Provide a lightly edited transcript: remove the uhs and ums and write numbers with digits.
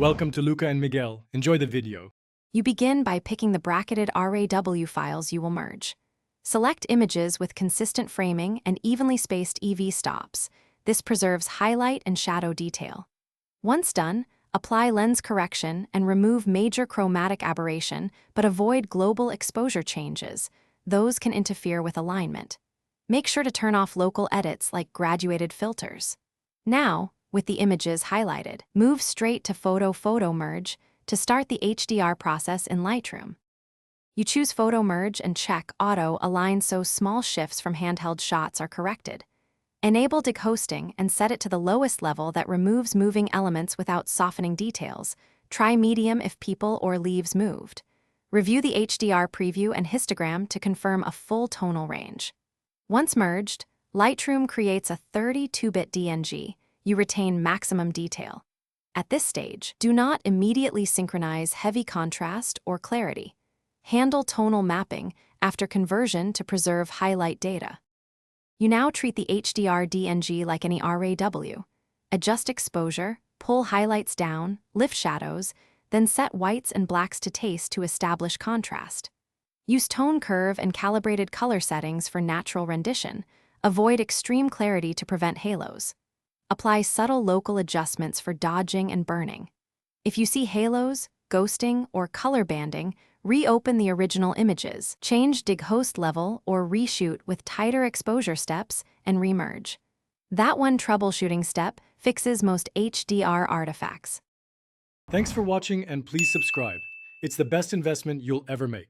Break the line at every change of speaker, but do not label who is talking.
Welcome to Luca and Miguel. Enjoy the video.
You begin by picking the bracketed RAW files you will merge. Select images with consistent framing and evenly spaced EV stops. This preserves highlight and shadow detail. Once done, apply lens correction and remove major chromatic aberration, but avoid global exposure changes. Those can interfere with alignment. Make sure to turn off local edits like graduated filters. Now, with the images highlighted, move straight to Photo Merge to start the HDR process in Lightroom. You choose Photo Merge and check Auto Align so small shifts from handheld shots are corrected. Enable dehosting and set it to the lowest level that removes moving elements without softening details. Try Medium if people or leaves moved. Review the HDR preview and histogram to confirm a full tonal range. Once merged, Lightroom creates a 32-bit DNG. You retain maximum detail. At this stage, do not immediately synchronize heavy contrast or clarity. Handle tonal mapping after conversion to preserve highlight data. You now treat the HDR DNG like any RAW. Adjust exposure, pull highlights down, lift shadows, then set whites and blacks to taste to establish contrast. Use tone curve and calibrated color settings for natural rendition. Avoid extreme clarity to prevent halos. Apply subtle local adjustments for dodging and burning. If you see halos, ghosting, or color banding, reopen the original images, change dehost level or reshoot with tighter exposure steps, and remerge. That one troubleshooting step fixes most HDR artifacts.
Thanks for watching and please subscribe. It's the best investment you'll ever make.